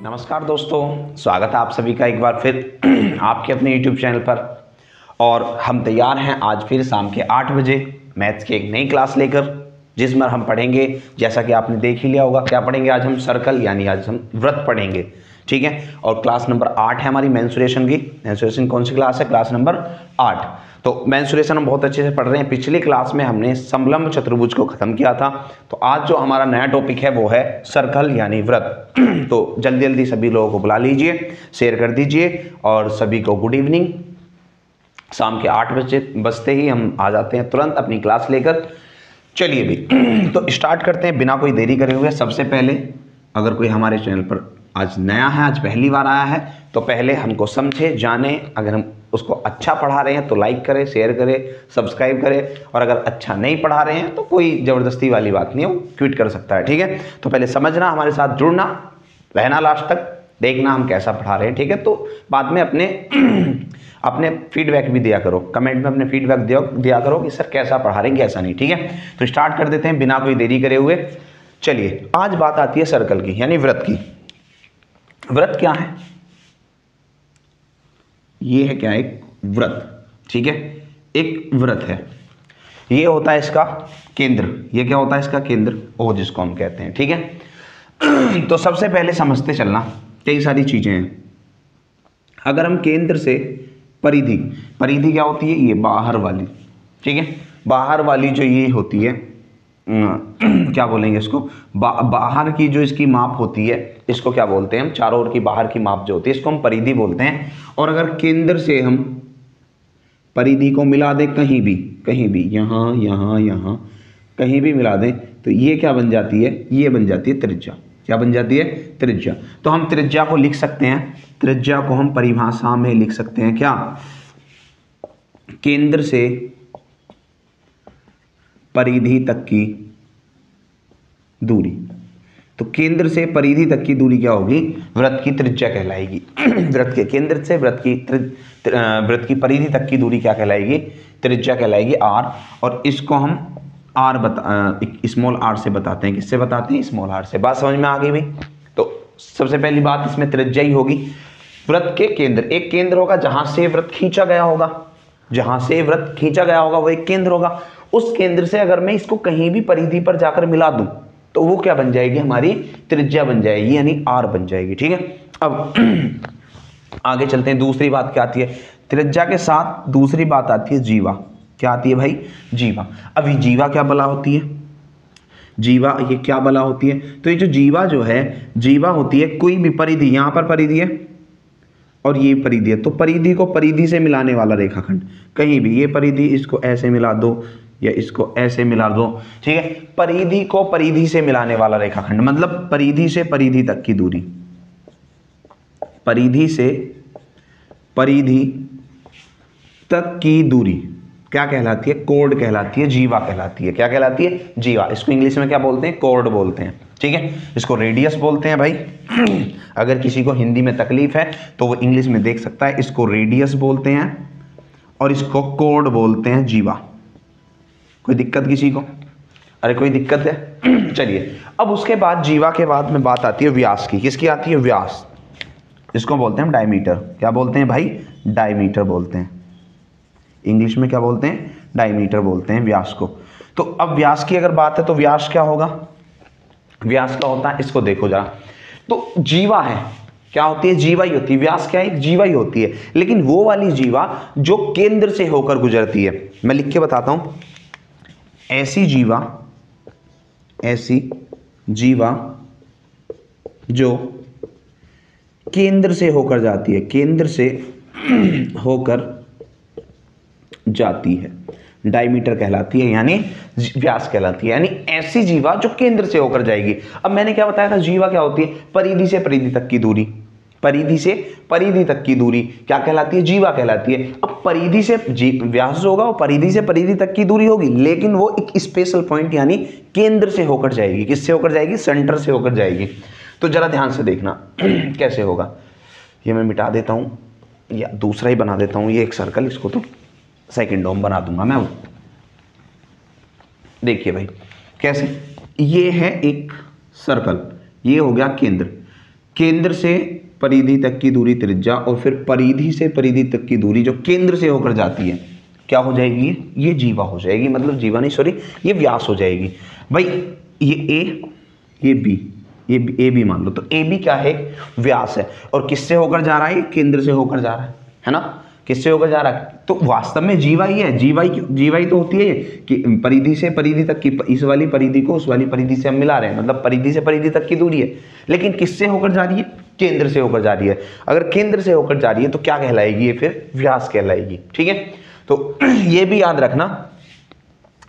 नमस्कार दोस्तों, स्वागत है आप सभी का एक बार फिर आपके अपने YouTube चैनल पर। और हम तैयार हैं आज फिर शाम के 8 बजे मैथ्स की एक नई क्लास लेकर, जिसमें हम पढ़ेंगे, जैसा कि आपने देख ही लिया होगा क्या पढ़ेंगे। आज हम सर्कल यानी आज हम व्रत पढ़ेंगे, ठीक है। और क्लास नंबर 8 है हमारी मेंसुरेशन की। मेंसुरेशन कौन सी क्लास है? Class number 8। तो मेंसुरेशन हम बहुत अच्छे से पढ़ रहे हैं। पिछली क्लास में हमने समलंब चतुर्भुज को खत्म किया था। तो आज जो हमारा नया टॉपिक है वो है सर्कल यानी व्रत। तो जल्दी जल्दी सभी लोगों को बुला लीजिए, शेयर कर दीजिए और सभी को गुड इवनिंग। शाम के 8 बजे बजते ही हम आ जाते हैं तुरंत अपनी क्लास लेकर। चलिए भी तो स्टार्ट करते हैं बिना कोई देरी करे हुए। सबसे पहले अगर कोई हमारे चैनल पर आज नया है, आज पहली बार आया है, तो पहले हमको समझे जाने। अगर हम उसको अच्छा पढ़ा रहे हैं तो लाइक करें, शेयर करें, सब्सक्राइब करें। और अगर अच्छा नहीं पढ़ा रहे हैं तो कोई ज़बरदस्ती वाली बात नहीं है, वो क्विट कर सकता है, ठीक है। तो पहले समझना, हमारे साथ जुड़ना, रहना लास्ट तक, देखना हम कैसा पढ़ा रहे हैं, ठीक है। तो बाद में अपने फीडबैक भी दिया करो, कमेंट में अपने फीडबैक दिया करो कि सर कैसा पढ़ा रहे हैं कैसा नहीं, ठीक है। तो स्टार्ट कर देते हैं बिना कोई देरी करे हुए। चलिए, आज बात आती है सर्कल की यानी व्रत की। व्रत क्या है? ये है क्या? एक व्रत, ठीक है। एक व्रत है, ये होता है इसका केंद्र। ये क्या होता है? इसका केंद्र, ओ जिसको हम कहते हैं, ठीक है। तो सबसे पहले समझते चलना, कई सारी चीजें हैं। अगर हम केंद्र से परिधि, परिधि क्या होती है? ये बाहर वाली, ठीक है। बाहर वाली जो ये होती है क्या बोलेंगे इसको? बाहर की जो इसकी माप होती है, इसको क्या बोलते हैं हम? चारों ओर की बाहर की माप जो होती है इसको हम परिधि बोलते हैं। और अगर केंद्र से हम परिधि को मिला दें कहीं भी, यहाँ यहाँ यहाँ कहीं भी मिला दें, तो ये क्या बन जाती है? ये बन जाती है त्रिज्या। क्या बन जाती है? त्रिज्या। तो हम त्रिज्या को लिख सकते हैं, त्रिज्या को हम परिभाषा में लिख सकते हैं क्या? केंद्र से परिधि तक की दूरी। तो केंद्र से परिधि तक की दूरी क्या होगी? व्रत की त्रिज्या कहलाएगी। व्रत के केंद्र से व्रत की परिधि तक की दूरी क्या कहलाएगी? त्रिज्या कहलाएगी, आर। और इसको हम स्मॉल आर से बताते हैं। किससे बताते हैं? स्मॉल आर से। बात समझ में आ गई भाई? तो सबसे पहली बात इसमें त्रिज्या ही होगी। व्रत के केंद्र, एक केंद्र होगा जहां से व्रत खींचा गया होगा, जहां से व्रत खींचा गया होगा वो एक केंद्र होगा। उस केंद्र से अगर मैं इसको कहीं भी परिधि पर जाकर मिला दूं तो वो क्या बन जाएगी? हमारी त्रिज्या बन जाएगी, यानी आर बन जाएगी, ठीक है। अब आगे चलते हैं। दूसरी बात क्या आती है? त्रिज्या के साथ दूसरी बात आती है जीवा। क्या आती है भाई? जीवा। अब ये जीवा क्या बला होती है? जीवा ये क्या बला होती है? तो ये जो जीवा जो है, जीवा होती है कोई भी परिधि, यहां पर परिधि है और ये परिधि है, तो परिधि को परिधि से मिलाने वाला रेखाखंड। कहीं भी ये परिधि, इसको ऐसे मिला दो या इसको ऐसे मिला दो, ठीक है। परिधि को परिधि से मिलाने वाला रेखाखंड, मतलब परिधि से परिधि तक की दूरी। परिधि से परिधि तक की दूरी क्या कहलाती है? कोड कहलाती है, जीवा कहलाती है। क्या कहलाती है? जीवा। इसको इंग्लिश में क्या बोलते हैं? कोड बोलते हैं, ठीक है। इसको रेडियस बोलते हैं भाई। अगर किसी को हिंदी में तकलीफ है तो वो इंग्लिश में देख सकता है। इसको रेडियस बोलते हैं और इसको कोड बोलते हैं, जीवा। कोई दिक्कत किसी को? अरे कोई दिक्कत है? चलिए, अब उसके बाद जीवा के बाद में बात आती है व्यास की। किसकी आती है? व्यास। इसको बोलते हैं डायमीटर। क्या बोलते हैं भाई? डायमीटर बोलते हैं। इंग्लिश में क्या बोलते हैं? डायमीटर बोलते हैं व्यास को। तो अब व्यास की अगर बात है तो व्यास क्या होगा? व्यास क्या होता है? इसको देखो जरा। तो जीवा है, क्या होती है? जीवा ही होती है। व्यास क्या है? जीवा ही होती है। लेकिन वो वाली जीवा जो केंद्र से होकर गुजरती है, मैं लिख के बताता हूं। ऐसी जीवा जो केंद्र से होकर जाती है, केंद्र से होकर जाती है, डायमीटर कहलाती है, यानी व्यास कहलाती है। यानी ऐसी जीवा जो केंद्र से होकर जाएगी। अब मैंने क्या बताया था? जीवा क्या होती है? परिधि से परिधि तक की दूरी। परिधि से परिधि तक की दूरी क्या कहलाती है? जीवा कहलाती है। अब परिधि से व्यास जो होगा वो परिधि से परिधि तक की दूरी होगी, लेकिन वो एक स्पेशल पॉइंट यानी केंद्र से होकर जाएगी। किससे होकर जाएगी? सेंटर से होकर जाएगी। तो जरा ध्यान से देखना कैसे होगा। ये मैं मिटा देता हूं या दूसरा ही बना देता हूं, ये एक सर्कल, इसको तो सेकंड डोम बना दूंगा मैं। देखिए भाई कैसे, ये है एक सर्कल, ये हो गया केंद्र। केंद्र से परिधि तक की दूरी त्रिज्या, और फिर परिधि से परिधि तक की दूरी जो केंद्र से होकर जाती है क्या हो जाएगी, ये जीवा हो जाएगी, मतलब जीवा नहीं सॉरी ये व्यास हो जाएगी। भाई ये ए ये बी, ये ए बी मान लो, तो ए बी क्या है, व्यास है, और किससे होकर जा रहा है, केंद्र से होकर जा रहा है ना, किससे होकर जा रहा है, तो वास्तव में जीवा ही है, जीवा ही तो होती है कि परिधि से परिधि तक की, इस वाली परिधि को उस वाली परिधि से हम मिला रहे हैं, मतलब परिधि से परिधि तक की दूरी है, लेकिन किससे होकर जा रही है, केंद्र से होकर जा रही है। अगर केंद्र से होकर जा रही है तो क्या कहलाएगी, ये फिर व्यास कहलाएगी। ठीक है, तो ये भी याद रखना,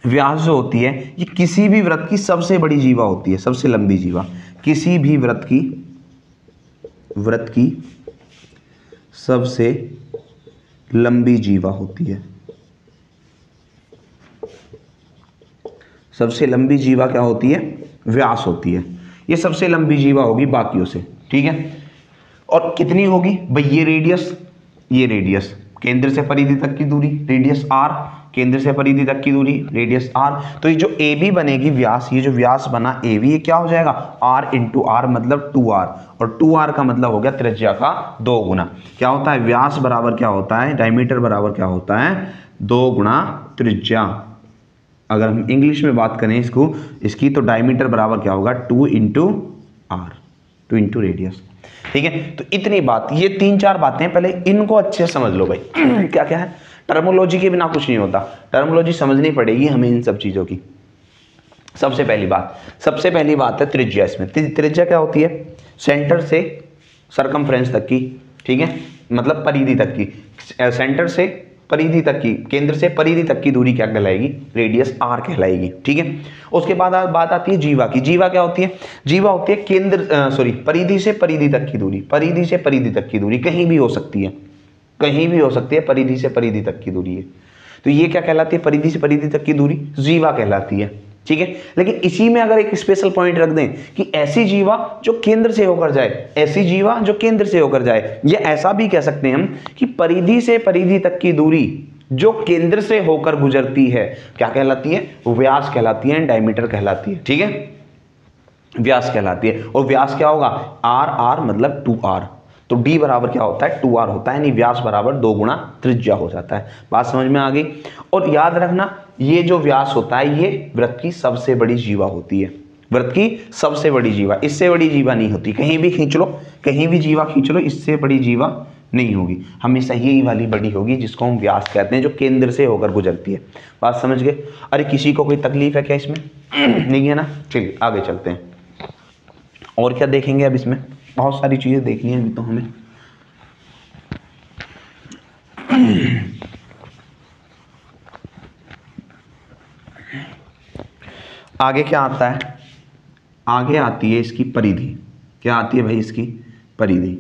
व्यास जो होती है ये किसी भी वृत्त की सबसे बड़ी जीवा होती है, सबसे लंबी जीवा, किसी भी वृत्त की सबसे लंबी जीवा होती है। सबसे लंबी जीवा क्या होती है, व्यास होती है, ये सबसे लंबी जीवा होगी बाकियों से। ठीक है, और कितनी होगी भाई, ये रेडियस केंद्र से परिधि तक की दूरी रेडियस r, केंद्र से परिधि तक की दूरी रेडियस r, तो ये जो ए बी बनेगी व्यास, ये जो व्यास बना ए बी, ये क्या हो जाएगा r इंटू आर, मतलब 2r, और 2r का मतलब हो गया त्रिज्या का 2 गुना। क्या होता है, व्यास बराबर क्या होता है, डायमीटर बराबर क्या होता है, 2 गुना त्रिज्या। अगर हम इंग्लिश में बात करें इसकी तो डायमीटर बराबर क्या होगा, 2 इंटू आर, 2 इंटू रेडियस। ठीक है, तो इतनी बात, ये 3-4 बातें पहले इनको अच्छे से समझ लो भाई। क्या क्या है, टर्मोलॉजी के बिना कुछ नहीं होता, टर्मोलॉजी समझनी पड़ेगी हमें इन सब चीजों की। सबसे पहली बात है त्रिज्या। इसमें त्रिज्या क्या होती है, सेंटर से सरकमफ्रेंस तक की, ठीक है, मतलब परिधि तक की, सेंटर से परिधि तक की, केंद्र से परिधि तक की दूरी क्या कहलाएगी, रेडियस r कहलाएगी। ठीक है, उसके बाद बात आती है जीवा की। जीवा क्या होती है, जीवा होती है परिधि से परिधि तक की दूरी, परिधि से परिधि तक की दूरी कहीं भी हो सकती है, परिधि से परिधि तक की दूरी है, तो ये क्या कहलाती है, परिधि से परिधि तक की दूरी जीवा कहलाती है। ठीक है, लेकिन इसी में अगर एक स्पेशल पॉइंट रख दें कि ऐसी जीवा जो केंद्र से होकर जाए, या ऐसा भी कह सकते हैं हम कि परिधि से परिधि तक की दूरी जो केंद्र से होकर गुजरती है क्या कहलाती है, व्यास कहलाती है, डायमीटर कहलाती है। ठीक है, व्यास कहलाती है, और व्यास क्या होगा, r मतलब 2r, तो d बराबर क्या होता है, 2r होता है, यानी व्यास बराबर 2 गुना त्रिज्या हो जाता है। बात समझ में आ गई। और याद रखना, ये जो व्यास होता है ये वृत्त की सबसे बड़ी जीवा होती है, वृत्त की सबसे बड़ी जीवा, इससे बड़ी जीवा नहीं होती। कहीं भी खींच लो, कहीं भी जीवा खींच लो, इससे बड़ी जीवा नहीं होगी, हमेशा यही वाली बड़ी होगी जिसको हम व्यास कहते हैं, जो केंद्र से होकर गुजरती है। बात समझ गए। अरे किसी को कोई तकलीफ है क्या इसमें? नहीं है ना, चलिए आगे चलते हैं। और क्या देखेंगे अब, इसमें बहुत सारी चीजें देखनी है अभी तो हमें। आगे क्या आता है, आगे आती है इसकी परिधि। क्या आती है भाई, इसकी परिधि।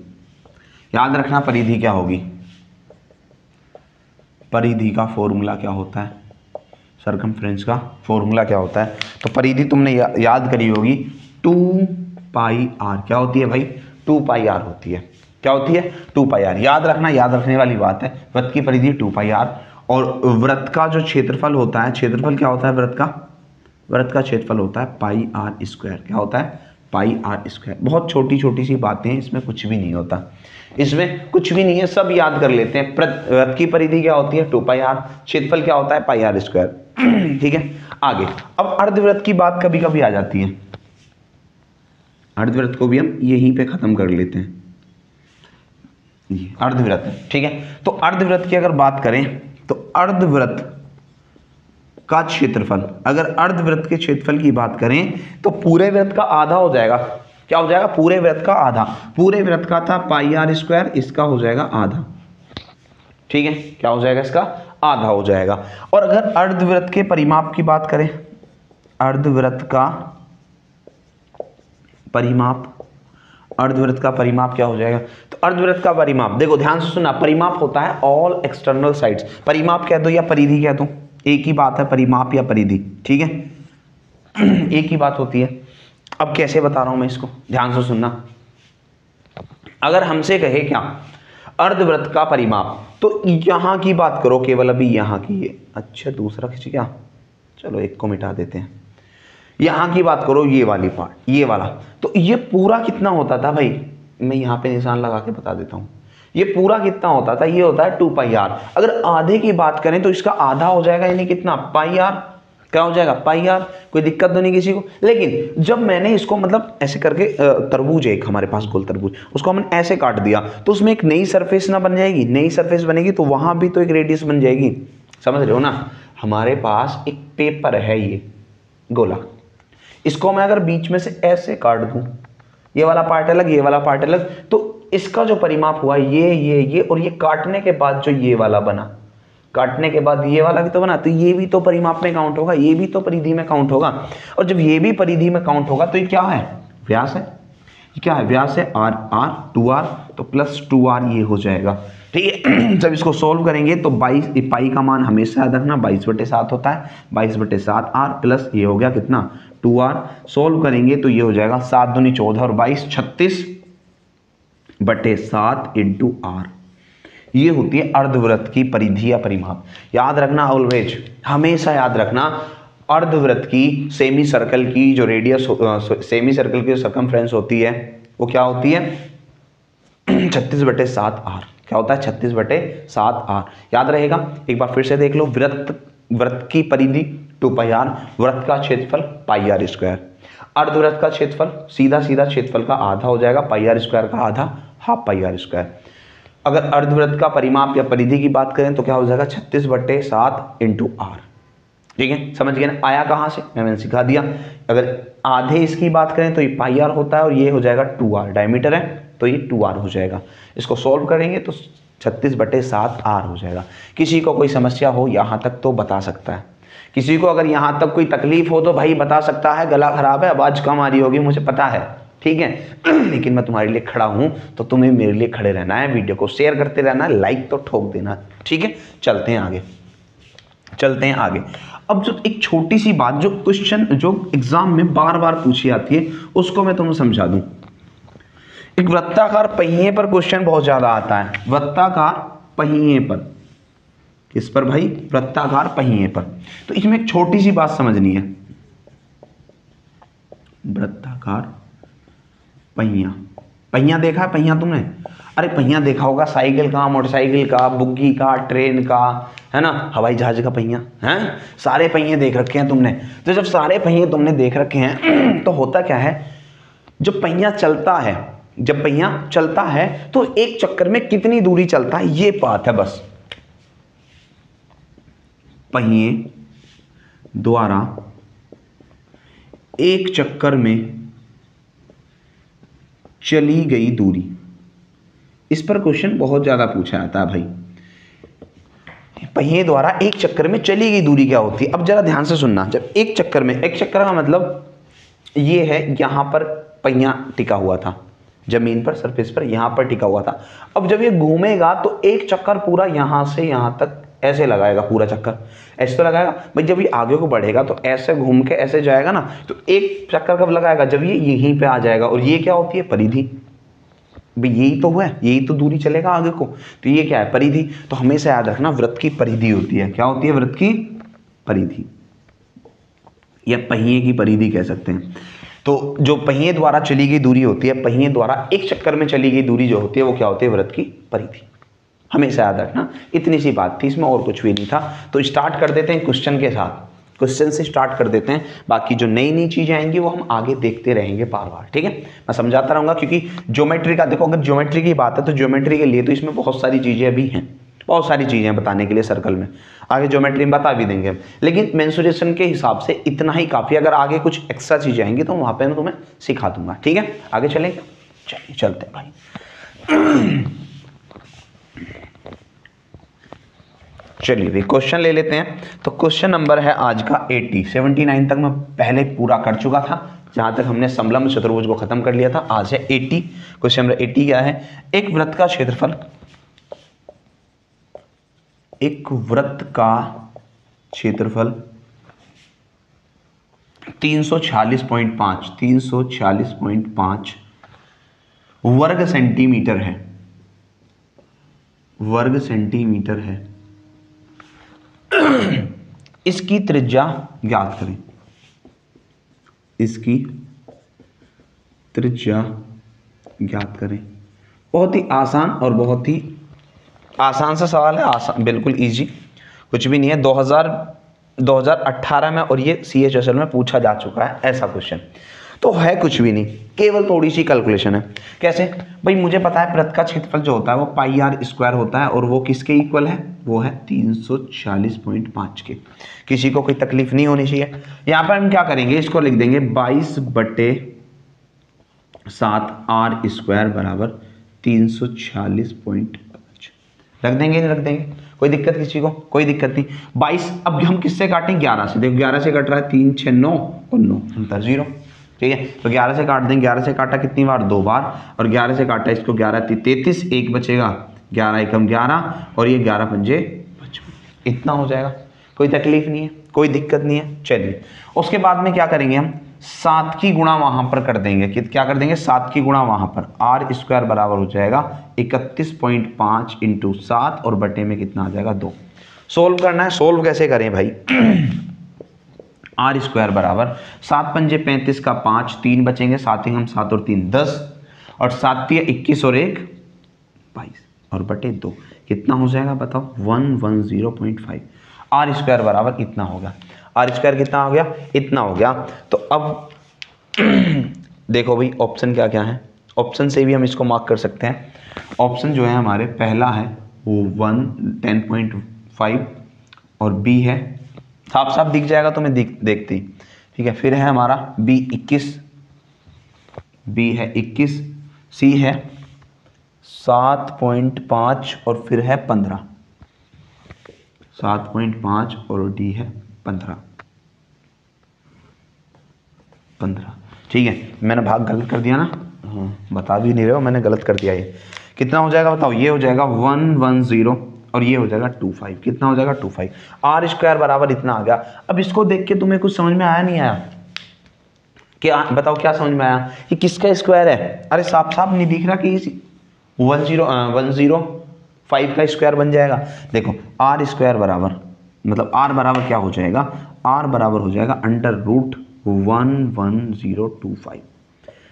याद रखना परिधि क्या होगी, परिधि का फॉर्मूला क्या होता है, सरकमफ्रेंस का फॉर्मूला क्या होता है। तो परिधि तुमने याद करी होगी, 2 पाई आर। क्या होती है भाई, 2 पाई आर होती है। क्या होती है, 2 पाई आर। याद रखना, याद रखने वाली बात है। वृत्त की परिधि 2 पाई आर, और वृत्त का जो क्षेत्रफल होता है, क्षेत्रफल क्या होता है वृत्त का क्षेत्रफल होता है पाई आर स्क्वायर। क्या होता है, पाई आर स्क्वायर। बहुत छोटी छोटी सी बातें हैं, इसमें कुछ भी नहीं होता, इसमें कुछ भी नहीं है, सब याद कर लेते हैं। वृत्त की परिधि क्या होती है, 2 पाई आर, क्षेत्रफल क्या होता है, पाई आर स्क्वायर। ठीक है, आगे अब अर्धवृत्त की बात कभी कभी आ जाती है, अर्धवृत्त को भी हम यहीं पे खत्म कर लेते हैं, ये अर्धवृत्त। ठीक है, तो अर्धवृत्त की अगर बात करें तो अर्धवृत्त का क्षेत्रफल, अगर अर्धवृत्त के क्षेत्रफल की बात करें तो पूरे वृत्त का आधा हो जाएगा। क्या हो जाएगा, पूरे वृत्त का आधा। पूरे वृत्त का था पाई आर स्क्वायर, इसका हो जाएगा आधा। ठीक है, क्या हो जाएगा, इसका आधा हो जाएगा। और अगर अर्धवृत्त के परिमाप की बात करें, अर्धवृत्त का परिमाप, अर्धवृत्त का परिमाप क्या हो जाएगा, तो अर्धवृत्त का परिमाप, देखो ध्यान से सुनना, परिमाप होता है ऑल एक्सटर्नल साइड्स। परिमाप कह दो या परिधि कह दो, एक ही बात है, परिमाप या परिधि। ठीक है, एक ही बात होती है। अब कैसे बता रहा हूं मैं इसको, ध्यान से सुनना। अगर हमसे कहे क्या अर्धवृत्त का परिमाप, तो यहां की बात करो केवल, अभी यहां की है। अच्छा दूसरा खींच क्या, चलो एक को मिटा देते हैं। यहां की बात करो, ये वाली पार्ट, ये वाला, तो ये पूरा कितना होता था भाई, मैं यहाँ पे निशान लगा के बता देता हूँ। ये पूरा कितना होता था, ये होता है 2πr। अगर आधे की बात करें तो इसका आधा हो जाएगा, यानी कितना πr, क्या हो जाएगा πr। कोई दिक्कत तो नहीं किसी को। लेकिन जब मैंने इसको मतलब ऐसे करके तरबूज, एक हमारे पास गोल तरबूज, उसको हमने ऐसे काट दिया तो उसमें एक नई सरफेस ना बन जाएगी, नई सरफेस बनेगी तो वहां भी तो एक रेडियस बन जाएगी, समझ रहे हो ना। हमारे पास एक पेपर है ये गोला, इसको मैं अगर बीच में से ऐसे काट दूं, ये वाला पार्ट अलग, ये वाला पार्ट अलग, तो इसका जो परिमाप हुआ ये और ये काटने के बाद जो ये वाला बना, काटने के बाद ये वाला भी तो बना, तो ये भी तो परिमाप में काउंट होगा, ये भी तो परिधि में काउंट होगा। और जब ये भी परिधि में काउंट होगा तो ये क्या है, व्यास है। ये क्या है, व्यास है, आर आर 2r, तो प्लस 2r ये हो जाएगा, ठीक है। जब इसको सोल्व करेंगे तो 22, पाई का मान हमेशा याद रखना 22/7 होता है, 22/7r प्लस ये हो गया कितना 2r। सोल्व करेंगे तो ये हो जाएगा 7 दूनी 14 और 22 36/7 इंटू r। ये होती है अर्धवृत्त की परिधि या परिमाप। याद रखना ऑलवेज, हमेशा याद रखना, अर्धवृत्त की सेमी सर्कल की जो रेडियस, सेमी सर्कल की जो सर्कमफ्रेंस होती है वो क्या होती है 36/7r। क्या होता है 36/7r, याद रहेगा। एक बार फिर से देख लो, वृत्त की परिधि 2πr, वृत्त का क्षेत्रफल πr², अर्धवृत्त का क्षेत्रफल सीधा सीधा क्षेत्रफल का आधा हो जाएगा, πr² का आधा, हाफ πr²। अगर अर्धवृत्त का परिमाप या परिधि की बात करें तो क्या हो जाएगा 36/7 इंटू r, ठीक है। समझ गए ना, आया कहां से, मैंने सिखा दिया। अगर आधे इसकी बात करें तो ये πr होता है और ये हो जाएगा 2r, डायमीटर है तो ये 2r हो जाएगा। इसको सॉल्व करेंगे तो 36/7r हो जाएगा। किसी को कोई समस्या हो यहाँ तक तो बता सकता है, किसी को अगर यहाँ तक कोई तकलीफ हो तो भाई बता सकता है, गला खराब है, आवाज कम आ रही होगी, मुझे पता है, ठीक है। लेकिन मैं तुम्हारे लिए खड़ा हूं तो तुम्हें मेरे लिए खड़े रहना है, वीडियो को शेयर करते रहना है, लाइक तो ठोक देना, ठीक है। चलते हैं आगे, चलते हैं आगे। अब जो एक छोटी सी बात जो क्वेश्चन जो एग्जाम में बार बार पूछी जाती है उसको मैं तुम्हें समझा दूं। एक वृत्ताकार पहिए पर क्वेश्चन बहुत ज्यादा आता है, वृत्ताकार पहिए पर, किस पर भाई, वृत्ताकार पहिए पर। तो इसमें एक छोटी सी बात समझनी है, वृत्ताकार पहिया, पहिया देखा है पहिया तुमने, अरे पहिया देखा होगा साइकिल का, मोटरसाइकिल का, बुग्गी का, ट्रेन का, है ना, हवाई जहाज का पहिया है, सारे पहिए देख रखे हैं तुमने। तो जब सारे पहिए तुमने देख रखे हैं तो होता क्या है, जब पहिया चलता है, जब पहिया चलता है तो एक चक्कर में कितनी दूरी चलता है ये बात है बस। पहिए द्वारा एक चक्कर में चली गई दूरी, इस पर क्वेश्चन बहुत ज्यादा पूछा जाता है भाई। पहिए द्वारा एक चक्कर में चली गई दूरी क्या होती है। अब जरा ध्यान से सुनना, जब एक चक्कर में, एक चक्कर का मतलब ये है यहां पर पहिया टिका हुआ था जमीन पर, सरफेस पर, यहां पर टिका हुआ था। अब जब ये घूमेगा तो एक चक्कर पूरा यहां से यहां तक ऐसे लगाएगा, पूरा चक्कर ऐसे तो लगाएगा भाई। जब ये आगे को बढ़ेगा तो ऐसे घूम के ऐसे जाएगा ना, तो एक चक्कर कब लगाएगा, जब ये यहीं पे आ जाएगा। और ये क्या होती है, परिधि। भाई यही तो हुआ है, यही तो दूरी चलेगा आगे को, तो ये क्या है, परिधि। तो हमेशा याद रखना वृत्त की परिधि होती है, क्या होती है, वृत्त की परिधि या पहिए की परिधि कह सकते हैं। तो जो पहिए द्वारा चली गई दूरी होती है, पहिए द्वारा एक चक्कर में चली गई दूरी जो होती है वो क्या होती है, वृत्त की परिधि। हमेशा याद रखना, इतनी सी बात थी, इसमें और कुछ भी नहीं था। तो स्टार्ट कर देते हैं क्वेश्चन के साथ, क्वेश्चन से स्टार्ट कर देते हैं। बाकी जो नई नई चीजें आएंगी वो हम आगे देखते रहेंगे बार बार, ठीक है। मैं समझाता रहूंगा क्योंकि ज्योमेट्री का देखो, अगर ज्योमेट्री की बात है तो ज्योमेट्री के लिए तो इसमें बहुत सारी चीजें अभी हैं, बहुत सारी चीजें बताने के लिए सर्कल में, आगे ज्योमेट्री में बता भी देंगे हम। लेकिन मेंसुरेशन के हिसाब से इतना ही काफी, अगर आगे कुछ एक्स्ट्रा चीजें आएंगी तो वहां पे मैं तुम्हें सिखा दूंगा, ठीक है। आगे चलेंगे, चलिए चलते हैं भाई। चलिए क्वेश्चन ले लेते हैं। तो क्वेश्चन नंबर है आज का 80, 79 तक मैं पहले पूरा कर चुका था, जहां तक हमने समलंब चतुर्भुज को खत्म कर लिया था। आज है 80। क्वेश्चन नंबर 80 क्या है, एक वृत्त का क्षेत्रफल, एक वृत्त का क्षेत्रफल 346.5 वर्ग सेंटीमीटर है, वर्ग सेंटीमीटर है। इसकी त्रिज्या ज्ञात करें, इसकी त्रिज्या ज्ञात करें। बहुत ही आसान और बहुत ही आसान सा सवाल है, आसान बिल्कुल इजी, कुछ भी नहीं है। 2018 में और ये CHSL में पूछा जा चुका है ऐसा क्वेश्चन, तो है कुछ भी नहीं, केवल थोड़ी सी कैलकुलेशन है। कैसे भाई, मुझे पता है वृत्त का क्षेत्रफल जो होता है वो पाई आर स्क्वायर होता है और वो किसके इक्वल है, वो है 340.5 के। किसी को कोई तकलीफ नहीं होनी चाहिए। यहाँ पर हम क्या करेंगे, इसको लिख देंगे 22/7 आर स्क्वायर बराबर 346.5। रख देंगे नहीं रख देंगे, कोई दिक्कत किसी को, कोई दिक्कत नहीं। 22 अब हम किससे काटें, 11 से। देखो 11 से कट रहा है, 3 6 9 और 9 अंतर 0, ठीक है। तो 11 से काट देंगे, 11 से काटा कितनी बार, 2 बार, और 11 से काटा इसको 11 33, एक बचेगा, 11 एकम 11 और ये 11 पंजे 55, इतना हो जाएगा, कोई तकलीफ नहीं है, कोई दिक्कत नहीं है। चलिए उसके बाद में क्या करेंगे, हम 7 की गुणा वहां पर कर देंगे। क्या कर देंगे, 7 की गुणा वहां पर, आर स्क्वायर बराबर हो जाएगा 31.5 इंटू 7 और बटे में कितना आ जाएगा 2। सोल्व करना है, सोल्व कैसे करें भाई, आर स्क्वायर बराबर 7 पंजे 35 का 5, 3 बचेंगे, 7 हम 7 और 3 10, और 7 21 और 1 22 और बटे 2 कितना हो जाएगा बताओ, 110.5। आर स्क्वायर बराबर इतना होगा। आर स्क्वायर कितना हो गया, इतना हो गया। तो अब देखो भाई ऑप्शन क्या क्या है, ऑप्शन से भी हम इसको मार्क कर सकते हैं। ऑप्शन जो है हमारे, पहला है वो 10.5 और बी है, साफ साफ दिख जाएगा तुम्हें देखती, ठीक है। फिर है हमारा बी 21, बी है 21, सी है 7.5 और फिर है 15, 7.5 और डी है 15, ठीक है। मैंने भाग गलत कर दिया ना, बता भी नहीं रहे हो, मैंने गलत कर दिया। ये कितना हो जाएगा बताओ, ये हो जाएगा 110 और ये हो जाएगा 25, कितना हो जाएगा 25। आर स्क्वायर बराबर इतना आ गया। अब इसको देख के तुम्हें कुछ समझ में आया नहीं आया, क्या बताओ, क्या समझ में आया, ये किसका स्क्वायर है, अरे साफ साफ नहीं दिख रहा कि 105 का स्क्वायर बन जाएगा। देखो आर स्क्वायर बराबर, मतलब आर बराबर क्या हो जाएगा, आर बराबर हो जाएगा √11025,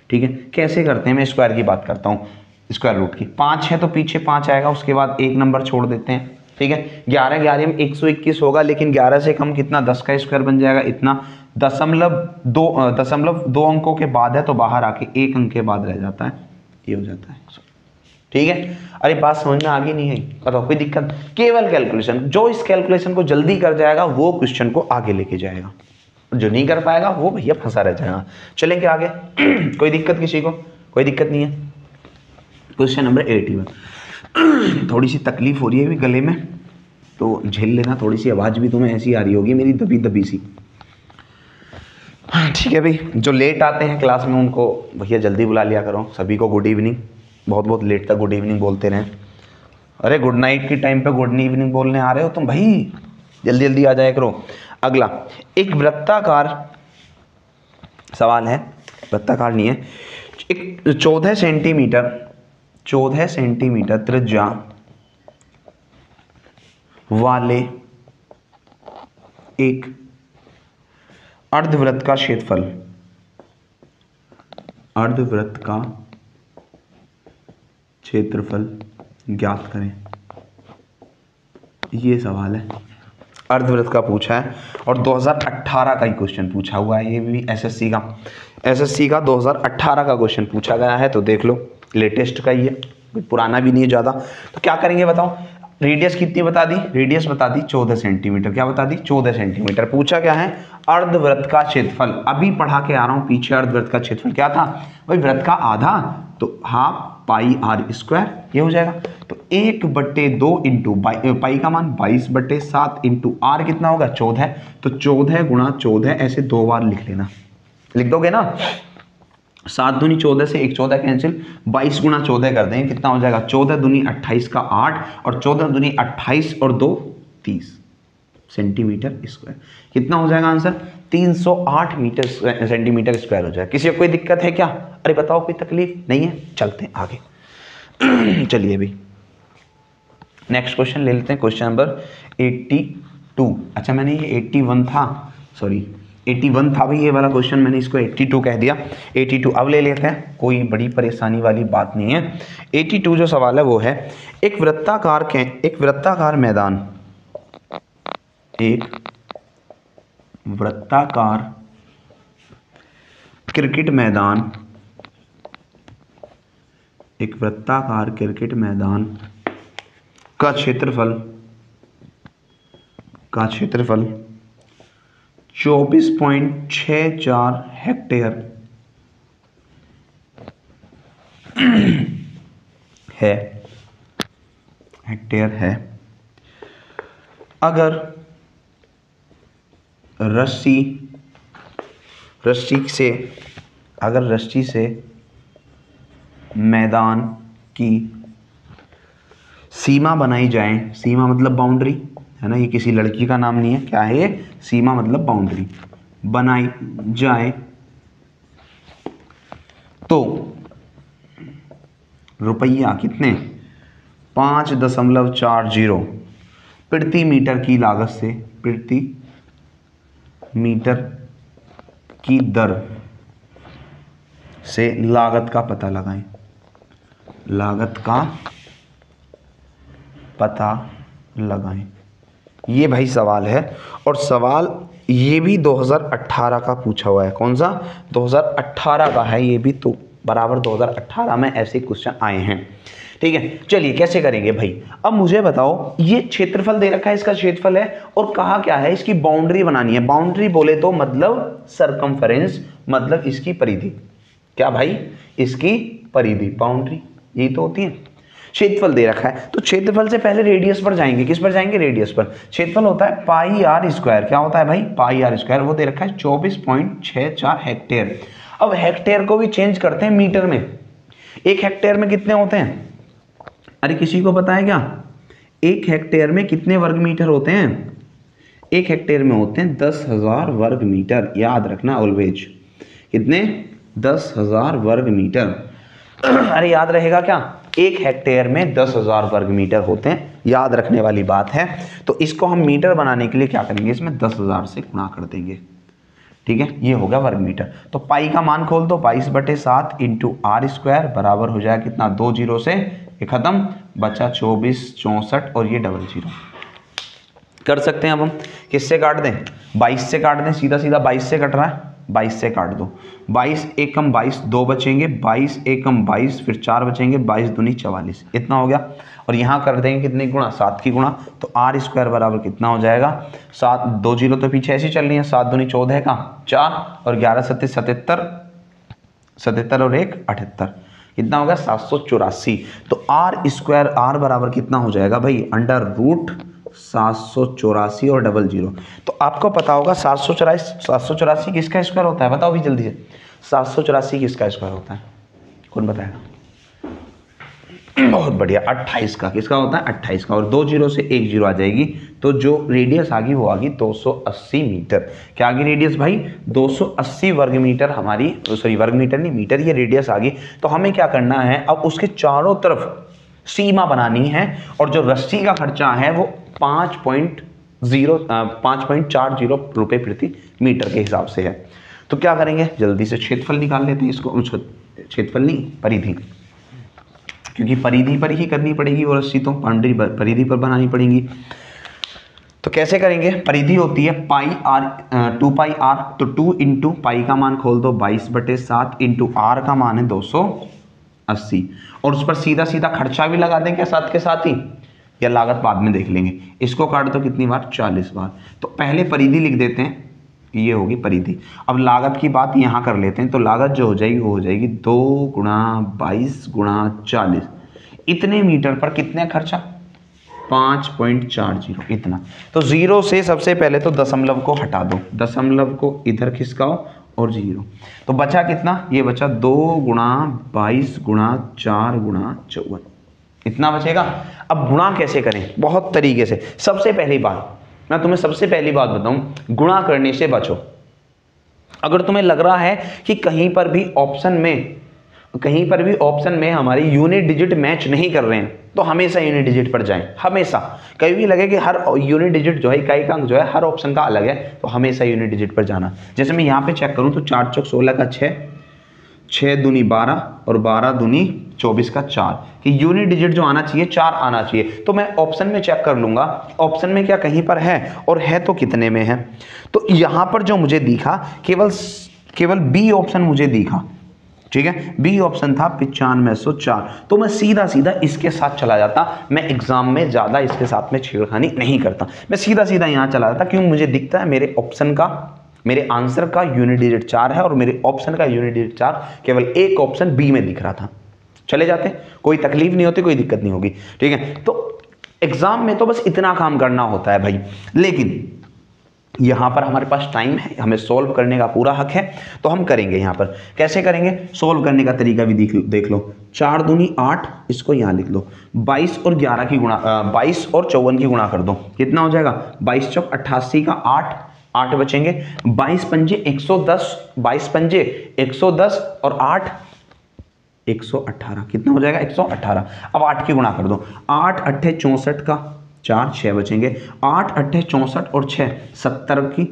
ठीक है। कैसे करते हैं, मैं स्क्वायर की बात करता हूँ, स्क्वायर रूट की। 5 है तो पीछे 5 आएगा, उसके बाद एक नंबर छोड़ देते हैं, ठीक है। 11 11 में 121 होगा, लेकिन 11 से कम कितना, 10 का स्क्वायर बन जाएगा इतना, 0.2 अंकों के बाद है तो बाहर आके 1 अंक के बाद रह जाता है, ये हो जाता है, ठीक है। अरे बात समझ में आ गई नहीं है, बताओ कोई दिक्कत, केवल कैलकुलेशन, जो इस कैलकुलेशन को जल्दी कर जाएगा वो क्वेश्चन को आगे लेके जाएगा, जो नहीं कर पाएगा वो भैया फंसा रह जाएगा। चलेंगे आगे कोई दिक्कत किसी को, कोई दिक्कत नहीं है। क्वेश्चन नंबर 81, थोड़ी सी तकलीफ हो रही है भी गले में, तो झेल लेना, थोड़ी सी आवाज़ भी तुम्हें ऐसी आ रही होगी मेरी दबी दबी सी, ठीक है भाई। जो लेट आते हैं क्लास में उनको भैया जल्दी बुला लिया करो, सभी को गुड इवनिंग, बहुत बहुत लेट तक गुड इवनिंग बोलते रहें। अरे गुड नाइट के टाइम पे गुड इवनिंग बोलने आ रहे हो तुम भाई, जल्दी जल्दी आ जाया करो। अगला एक वृत्ताकार सवाल है, वृत्ताकार नहीं है, एक 14 सेंटीमीटर त्रिज्या वाले एक अर्धवृत्त का क्षेत्रफल, अर्धवृत्त का क्षेत्रफल ज्ञात करें, ये सवाल है। अर्धवृत्त का पूछा है और 2018 का ही क्वेश्चन पूछा हुआ है, ये भी एसएससी का 2018 का क्वेश्चन पूछा गया है, तो देख लो लेटेस्ट का ही है, पुराना भी नहीं है ज़्यादा। तो क्या करेंगे बताओ, रेडियस कितनी बता दी, रेडियस बता दी 14 सेंटीमीटर, क्या बता दी 14 सेंटीमीटर। पूछा क्या है, अर्धवृत्त का क्षेत्रफल, अभी पढ़ा के आ रहा हूँ पीछे, अर्धवृत्त का क्षेत्रफल क्या था भाई, वृत्त का आधा तो हाफ पाई आर स्क्वायर, ये हो जाएगा। तो 1/2 इंटू पाई का मान 22/7 इंटू आर कितना होगा 14, तो 14 गुणा 14 ऐसे 2 बार लिख लेना, लिख दोगे ना, 7 दूनी 14 से 1 14 कैंसिल, 22 गुणा 14 कर देंगे, कितना हो जाएगा 14 दूनी 28 का 8 और 14 दूनी 28 और 2 30 सेंटीमीटर स्क्वायर, कितना हो जाएगा आंसर 308 सेंटीमीटर स्क्वायर हो जाएगा। किसी को कोई दिक्कत है क्या, अरे बताओ कोई तकलीफ नहीं है, चलते हैं आगे। चलिए भाई नेक्स्ट क्वेश्चन ले लेते हैं, क्वेश्चन नंबर 82। अच्छा मैंने ये 81 था, सॉरी 81 था भाई ये वाला क्वेश्चन, मैंने इसको 82 कह दिया। 82 अब ले लेते हैं, कोई बड़ी परेशानी वाली बात नहीं है। 82 जो सवाल है वो है, एक वृत्ताकार मैदान, एक वृत्ताकार क्रिकेट मैदान, एक वृत्ताकार क्रिकेट मैदान का क्षेत्रफल 24.64 हेक्टेयर है। अगर रस्सी से मैदान की सीमा बनाई जाए, सीमा मतलब बाउंड्री है ना, ये किसी लड़की का नाम नहीं है, क्या है ये, सीमा मतलब बाउंड्री बनाई जाए, तो रुपया कितने 5.40 प्रति मीटर की लागत से, प्रति मीटर की दर से लागत का पता लगाएं, लागत का पता लगाएं। ये भाई सवाल है, और सवाल ये भी 2018 का पूछा हुआ है। कौन सा, 2018 का है ये भी, तो बराबर 2018 में ऐसे क्वेश्चन आए हैं। ठीक है, चलिए कैसे करेंगे भाई। अब मुझे बताओ, ये क्षेत्रफल दे रखा है, इसका क्षेत्रफल है, और कहा क्या है, इसकी बाउंड्री बनानी है। बाउंड्री बोले तो मतलब सरकमफेरेंस, मतलब इसकी परिधि। क्या भाई, इसकी परिधि, बाउंड्री यही तो होती है। क्षेत्रफल दे रखा है, तो क्षेत्रफल से पहले रेडियस पर जाएंगे। किस पर जाएंगे, रेडियस पर। क्षेत्रफल होता है पाई आर स्क्वायर। क्या होता है भाई, पाई आर स्क्वायर। वो दे रखा है 24.64 हेक्टेयर। अब हेक्टेयर को भी चेंज करते हैं मीटर में। एक हेक्टेयर में कितने होते हैं, अरे किसी को पता है क्या, एक हेक्टेयर में कितने वर्ग मीटर होते हैं। एक हेक्टेयर में होते हैं 10,000 वर्ग मीटर। याद रखना ऑलवेज, कितने, 10,000 वर्ग मीटर। अरे याद रहेगा क्या, एक हेक्टेयर में 10,000 वर्ग मीटर होते हैं, याद रखने वाली बात है। तो इसको हम मीटर बनाने के लिए क्या करेंगे, इसमें 10,000 से गुणा कर देंगे। ठीक है, ये हो गया वर्ग मीटर। तो पाई का मान खोल दो, 22/7 इंटू आर स्क्वायर बराबर हो जाएगा कितना, 2 जीरो से ये खत्म, बचा 24, 64 और ये 00 कर सकते हैं। अब हम किससे काट दें, 22 से काट दें, सीधा सीधा 22 से कट रहा है, 22 से काट दो। 22 एकम 22, 2 बचेंगे, 22 एकम 22, फिर 4 बचेंगे, 22 दूनी 44, इतना हो गया। और यहाँ कर देंगे कितनी गुणा, 7 की गुणा, तो आर स्क्वायर बराबर कितना हो जाएगा, 7, 2 जीरो तो पीछे ऐसी चल रही है, 7 दूनी 14 का 4, और 11 सत्ते 77 और 1 78, कितना होगा 784। तो आर स्क्वायर, आर बराबर कितना हो जाएगा भाई, अंडर रूट 784 और 00। तो आपको पता होगा 784 किसका स्क्वायर होता है, बताओ भी जल्दी से, 784 किसका स्क्वायर होता है, कौन बताएगा। बहुत बढ़िया, 28 का किसका होता है, 28 का, और 2 जीरो से 1 जीरो आ जाएगी, तो जो रेडियस आ गई वो आ गई 280 मीटर। क्या आ गई रेडियस भाई, 280 वर्ग मीटर हमारी, सॉरी वर्ग मीटर नहीं, मीटर, ये रेडियस आ गई। तो हमें क्या करना है, अब उसके चारों तरफ सीमा बनानी है, और जो रस्सी का खर्चा है वो 5.40 रुपये प्रति मीटर के हिसाब से है। तो क्या करेंगे, जल्दी से क्षेत्रफल निकाल लेते हैं इसको, क्षेत्रफल नहीं, परिधि, क्योंकि परिधि पर ही करनी पड़ेगी वो रस्सी, तो बाउंड्री परिधि पर बनानी पड़ेगी। तो कैसे करेंगे, परिधि होती है पाई आर, 2 पाई आर, तो 2 इंटू पाई का मान खोल दो 22/7 इंटू आर का मान है 280, और उस पर सीधा सीधा खर्चा भी लगा दें क्या साथ के साथ ही, या लागत बाद में देख लेंगे। इसको काट दो कितनी बार, 40 बार। तो पहले परिधि लिख देते हैं, ये होगी परिधि। अब लागत की बात यहाँ कर लेते हैं, तो लागत जो हो जाएगी वो हो जाएगी 2 × 22 × 40, इतने मीटर पर कितने खर्चा, 5.40, इतना। तो 0 से सबसे पहले तो दशमलव को हटा दो, दशमलव को इधर खिसकाओ और 0, तो बचा कितना, ये बचा 2 × 22 × 4 × 54, इतना बचेगा। अब गुणा कैसे करें, बहुत तरीके से। सबसे पहली बात, मैं तुम्हें सबसे पहली बात बताऊं, गुणा करने से बचो। अगर तुम्हें लग रहा है कि कहीं पर भी ऑप्शन में कहीं पर भी ऑप्शन में हमारी यूनिट डिजिट मैच नहीं कर रहे हैं तो हमेशा यूनिट डिजिट पर जाएं, हमेशा। कहीं भी लगे कि हर यूनिट डिजिट जो है, इकाई का अंक जो है हर ऑप्शन का अलग है, तो हमेशा यूनिट डिजिट पर जाना। जैसे मैं यहाँ पे चेक करूँ तो 4 चौक 16 का 6, 6 दूनी 12 और 12 दूनी 24 का 4, कि यूनिट डिजिट जो आना चाहिए 4 आना चाहिए। तो मैं ऑप्शन में चेक कर लूंगा ऑप्शन में क्या कहीं पर है, और है तो कितने में है। तो यहाँ पर जो मुझे दिखा केवल बी ऑप्शन मुझे दिखा, ठीक है, बी ऑप्शन था 9504। तो मैं सीधा सीधा इसके साथ चला जाता, मैं एग्जाम में ज्यादा इसके साथ में छेड़खानी नहीं करता, मैं सीधा सीधा यहां चला जाता, क्यों मुझे दिखता है मेरे ऑप्शन का, मेरे आंसर का यूनिट डिजिट 4 है और मेरे ऑप्शन का यूनिट डिजिट 4, केवल एक ऑप्शन बी में दिख रहा था। चले जाते, कोई तकलीफ नहीं होती, कोई दिक्कत नहीं होगी, ठीक है। तो एग्जाम में तो बस इतना काम करना होता है भाई, लेकिन यहां पर हमारे पास टाइम है, हमें सोल्व करने का पूरा हक है, तो हम करेंगे। यहां पर कैसे करेंगे, सोल्व करने का तरीका भी देख लो। 4 दूनी 8, इसको यहां लिख लो, 22 और 11 की गुणा 22 और 54 की गुणा कर दो, कितना हो जाएगा, 22 चौक 88 का 8 बचेंगे, 22 पंजे 110, 22 पंजे 110 और 8 118, कितना हो जाएगा 118। अब 8 की गुणा कर दो, 8 अट्ठे 64 का 4, 6 बचेंगे, 8 अट्ठे 64 और 6 70 की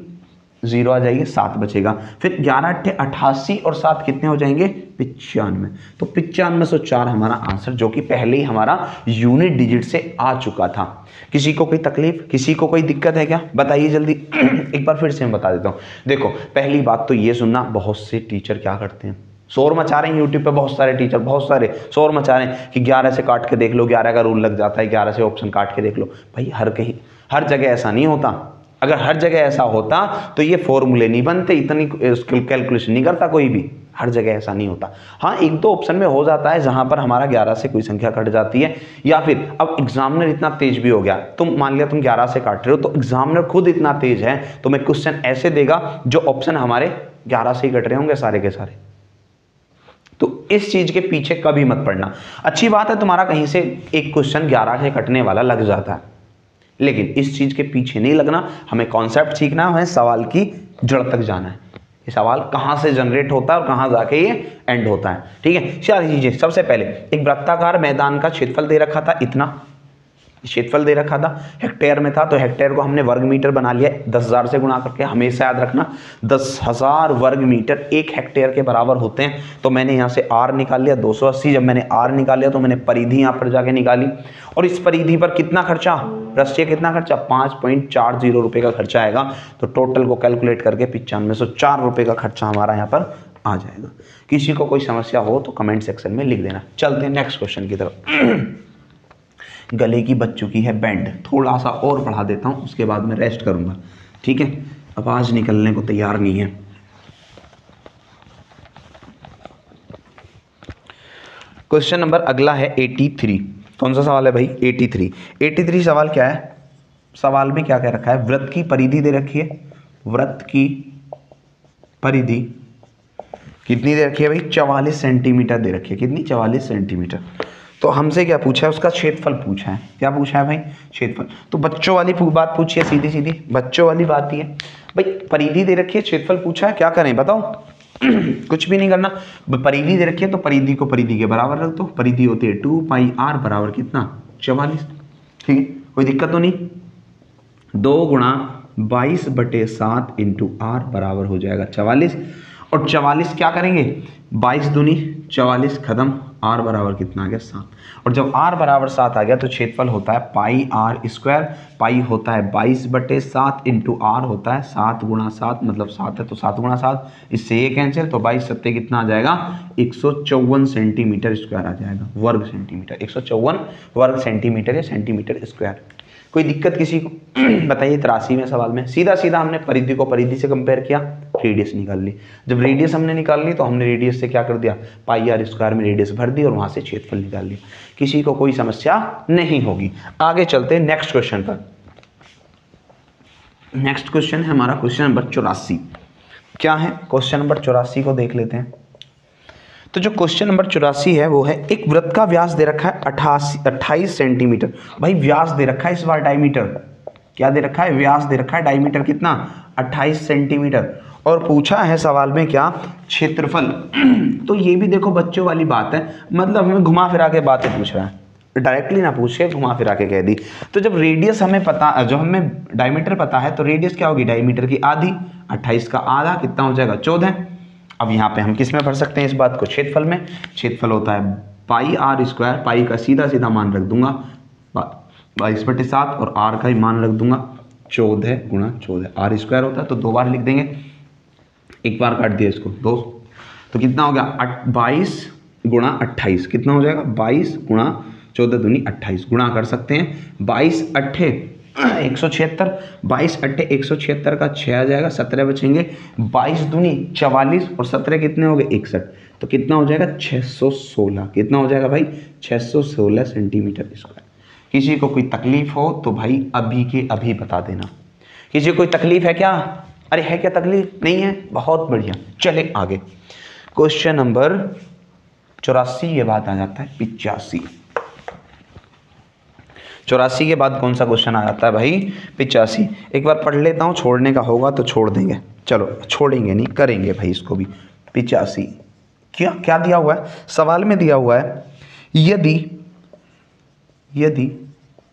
0 आ जाएगी, 7 बचेगा। फिर 11 अट्ठे 88 और 7 कितने हो जाएंगे 95। तो 9504 हमारा आंसर, जो कि पहले ही हमारा यूनिट डिजिट से आ चुका था। किसी को कोई तकलीफ, किसी को कोई दिक्कत है क्या, बताइए जल्दी। एक बार फिर से मैं बता देता हूँ। देखो पहली बात तो ये सुनना, बहुत से टीचर क्या करते हैं, शोर मचा रहे हैं यूट्यूब पे, बहुत सारे टीचर बहुत सारे शोर मचा रहे हैं कि 11 से काट के देख लो, 11 का रूल लग जाता है, 11 से ऑप्शन काट के देख लो। भाई हर जगह ऐसा नहीं होता। अगर हर जगह ऐसा होता तो ये फॉर्मूले नहीं बनते, इतनी कैलकुलेशन नहीं करता कोई भी, हर जगह ऐसा नहीं होता। हाँ, एक दो ऑप्शन में हो जाता है जहां पर हमारा 11 से कोई संख्या कट जाती है, या फिर अब एग्जामिनर इतना तेज भी हो गया, तुम मान लिया तुम 11 से काट रहे हो, तो एग्जामिनर खुद इतना तेज है, तो मैं क्वेश्चन ऐसे देगा जो ऑप्शन हमारे 11 से ही कट रहे होंगे सारे के सारे। तो इस चीज के पीछे कभी मत पड़ना। अच्छी बात है तुम्हारा कहीं से एक क्वेश्चन 11 से कटने वाला लग जाता है, लेकिन इस चीज के पीछे नहीं लगना, हमें कॉन्सेप्ट सीखना है, सवाल की जड़ तक जाना है, ये सवाल कहां से जनरेट होता है और कहां जाके ये एंड होता है, ठीक है। सारी चीजें, सबसे पहले एक वृत्ताकार मैदान का क्षेत्रफल दे रखा था, इतना क्षेत्रफल दे रखा था, हेक्टेयर में था, तो हेक्टेयर को हमने वर्ग मीटर बना लिया 10,000 से गुणा करके। हमेशा याद रखना 10,000 वर्ग मीटर 1 हेक्टेयर के बराबर होते हैं। तो मैंने यहाँ से आर निकाल लिया 280, जब मैंने आर निकाल लिया तो मैंने परिधि यहाँ पर जाके निकाली, और इस परिधि पर कितना खर्चा, पृष्ठीय कितना खर्चा, 5.40 रुपये का खर्चा आएगा। तो टोटल को कैलकुलेट करके 9504 रुपये का खर्चा हमारा यहाँ पर आ जाएगा। किसी को कोई समस्या हो तो कमेंट सेक्शन में लिख देना। चलते हैं नेक्स्ट क्वेश्चन की तरफ। गले की बच चुकी है बैंड, थोड़ा सा और बढ़ा देता हूं, उसके बाद मैं रेस्ट करूंगा, ठीक है, आवाज निकलने को तैयार नहीं है। क्वेश्चन नंबर अगला है 83। कौन सा सवाल है भाई, 83 सवाल क्या है, सवाल में क्या कह रखा है, वृत्त की परिधि दे रखी है, वृत्त की परिधि कितनी दे रखी है भाई, 44 सेंटीमीटर दे रखी है, कितनी, 44 सेंटीमीटर। तो हमसे क्या पूछा है, उसका क्षेत्रफल पूछा है, क्या पूछा है भाई, क्षेत्रफल। तो बच्चों वाली बात पूछी है, सीधी सीधी बच्चों वाली बात ही है भाई, परिधि दे रखी है, क्षेत्रफल पूछा है, क्या करें बताओ। कुछ भी नहीं करना, परिधि दे रखी है तो परिधि को परिधि के बराबर रख दो, परिधि होती है 2πr बराबर कितना, 44, ठीक है, कोई दिक्कत तो नहीं। 2 गुणा 22/7 इंटू आर बराबर हो जाएगा 44, और 44 क्या करेंगे, 22 दूनी 44 खत्म, आर बराबर कितना आ गया 7, और जब आर बराबर 7 आ गया तो क्षेत्रफल होता है पाई आर स्क्वायर, पाई होता है 22/7 इंटू आर होता है 7 गुणा 7, मतलब 7 है तो 7 गुणा 7, इससे ये कैंसिल, तो 22 सत्ते कितना आ जाएगा, 154 सेंटीमीटर स्क्वायर आ जाएगा, वर्ग सेंटीमीटर, 154 वर्ग सेंटीमीटर या सेंटीमीटर स्क्वायर। कोई दिक्कत किसी को बताइए। 83वें सवाल में सीधा सीधा हमने परिधि को परिधि से कंपेयर किया, रेडियस निकाल ली, जब रेडियस हमने निकाल ली तो हमने रेडियस से क्या कर दिया, पाई आर स्क्वायर में रेडियस भर दी और वहां से क्षेत्रफल निकाल लिया। किसी को कोई समस्या नहीं होगी। आगे चलते हैं नेक्स्ट क्वेश्चन पर। नेक्स्ट क्वेश्चन है हमारा क्वेश्चन नंबर 84। क्या है क्वेश्चन नंबर 84 को देख लेते हैं। तो जो क्वेश्चन नंबर 84 है वो है, एक वृत्त का व्यास दे रखा है 28 सेंटीमीटर। भाई व्यास दे रखा है इस बार डायमीटर, क्या दे रखा है, व्यास दे रखा है, डायमीटर कितना 28 सेंटीमीटर, और पूछा है सवाल में क्या, क्षेत्रफल। तो ये भी देखो बच्चों वाली बात है, मतलब हमें घुमा फिरा के बातें पूछ रहा है, डायरेक्टली ना पूछे, घुमा फिरा के कह दी। तो जब रेडियस हमें पता, जो हमें डायमीटर पता है, तो रेडियस क्या होगी, डायमीटर की आधी, 28 का आधा कितना हो जाएगा, 14। अब यहाँ पे हम किस में भर सकते हैं इस बात को, क्षेत्रफल में। क्षेत्रफल होता है पाई आर स्क्वायर, पाई का सीधा सीधा मान रख दूंगा 22/7 और आर का ही मान रख दूंगा 14 गुणा 14। आर स्क्वायर होता है तो 2 बार लिख देंगे, एक बार काट दिया इसको 2, तो कितना हो गया 22 गुणा 28, कितना हो जाएगा 22 गुणा 14 दूनी 28, गुणा कर सकते हैं 22 अट्ठे 176, 22 अट्ठे 176 का 6 आ जाएगा, 17 बचेंगे, 22 दूनी 44 और 17 कितने हो गए 61, तो कितना हो जाएगा 616, कितना हो जाएगा भाई 616 सेंटीमीटर स्क्वायर। किसी को कोई तकलीफ हो तो भाई अभी के अभी बता देना। किसी को कोई तकलीफ है क्या, अरे है क्या तकलीफ, नहीं है, बहुत बढ़िया। चले आगे, क्वेश्चन नंबर 84 ये बात आ जाता है 85। 84 के बाद कौन सा क्वेश्चन आ जाता है भाई 85। एक बार पढ़ लेता हूँ, छोड़ने का होगा तो छोड़ देंगे, चलो छोड़ेंगे नहीं, करेंगे भाई इसको भी। 85 क्या क्या दिया हुआ है सवाल में, दिया हुआ है यदि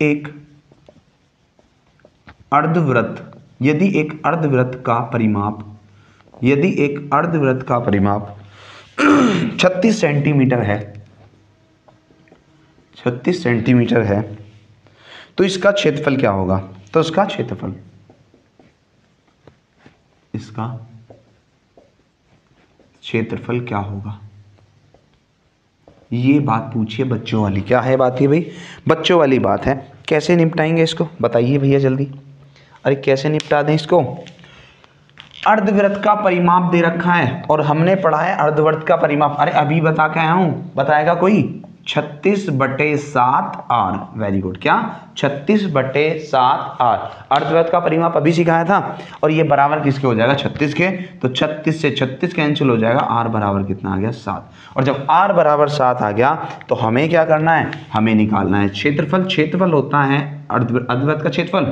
एक अर्धवृत्त, यदि एक अर्धवृत्त का परिमाप 36 सेंटीमीटर है, 36 सेंटीमीटर है, तो इसका क्षेत्रफल क्या होगा, तो इसका क्षेत्रफल क्या होगा, ये बात पूछिए बच्चों वाली। क्या है बात, ये भाई बच्चों वाली बात है। कैसे निपटाएंगे इसको बताइए भैया जल्दी, अरे कैसे निपटा दें इसको। अर्धवृत्त का परिमाप दे रखा है और हमने पढ़ा है अर्धवृत्त का परिमाप, अरे अभी बता के आया हूं, बताएगा कोई, 36/7 आर, वेरी गुड, क्या 36/7 आर, अर्धवृत्त का परिमाप अभी सिखाया था। और ये बराबर किसके हो जाएगा 36 के, तो 36 से 36 कैंसिल हो जाएगा, आर बराबर कितना आ गया 7। और जब आर बराबर 7 आ गया तो हमें क्या करना है, हमें निकालना है क्षेत्रफल। क्षेत्रफल होता है अर्धवृत्त का क्षेत्रफल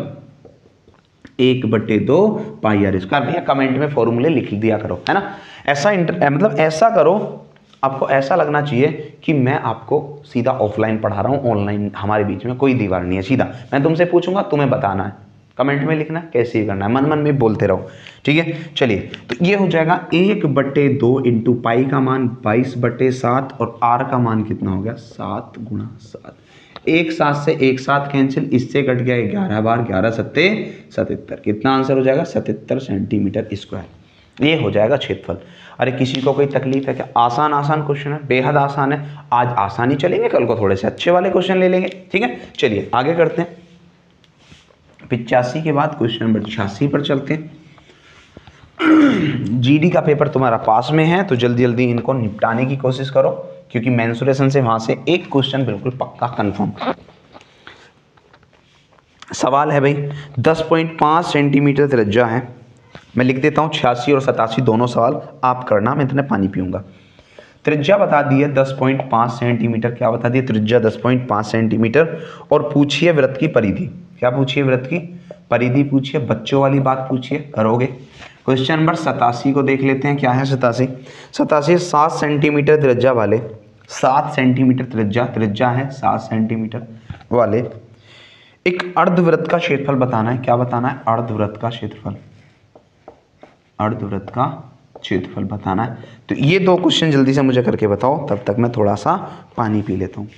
1/2 पाई आर स्क्वायर। भैया कमेंट में फॉर्मूले लिख दिया करो, है ना, ऐसा मतलब ऐसा करो, आपको ऐसा लगना चाहिए कि मैं आपको सीधा ऑफलाइन पढ़ा रहा हूँ, ऑनलाइन हमारे बीच में कोई दीवार नहीं है, सीधा मैं तुमसे पूछूंगा तुम्हें बताना है, कमेंट में लिखना कैसे ही करना है, मन मन में बोलते रहो, ठीक है। चलिए तो ये हो जाएगा 1/2 इंटू पाई का मान 22/7 और आर का मान कितना हो गया 7 गुणा 7, एक 7 से एक 7 कैंसिल, इससे कट गया 11 बार 11 सत्ते 77, कितना आंसर हो जाएगा 77 सेंटीमीटर स्क्वायर। ये हो जाएगा क्षेत्रफल। अरे किसी को कोई तकलीफ है क्या, आसान क्वेश्चन है, बेहद आसान है, आज आसानी चलेंगे, कल को थोड़े से अच्छे वाले क्वेश्चन ले लेंगे, ठीक है। चलिए आगे करते हैं, 85 के बाद क्वेश्चन नंबर 86 पर चलते हैं। जीडी का पेपर तुम्हारा पास में है तो जल्दी जल्दी इनको निपटाने की कोशिश करो, क्योंकि मेंसुरेशन से वहां से एक क्वेश्चन बिल्कुल पक्का कंफर्म। सवाल है भाई 10.5 सेंटीमीटर त्रिज्या है, मैं लिख देता हूं 86 और 87 दोनों सवाल आप करना, मैं इतने पानी पीऊंगा। त्रिज्या बता दी है 10.5 सेंटीमीटर, क्या बता दी त्रिज्या 10.5 सेंटीमीटर, और पूछिए वृत्त की परिधि। क्या पूछिए, वृत्त की परिधि पूछिए, बच्चों वाली बात पूछिए, करोगे। क्वेश्चन नंबर 87 को देख लेते हैं, क्या है 87। 7 सेंटीमीटर त्रिज्या वाले, 7 सेंटीमीटर त्रिज्या है 7 सेंटीमीटर वाले एक अर्धवृत्त का क्षेत्रफल बताना है। क्या बताना है, अर्धवृत्त का क्षेत्रफल, अर्धवृत्त का क्षेत्रफल बताना है। तो ये दो क्वेश्चन जल्दी से मुझे करके बताओ, तब तक मैं थोड़ा सा पानी पी लेता हूँ।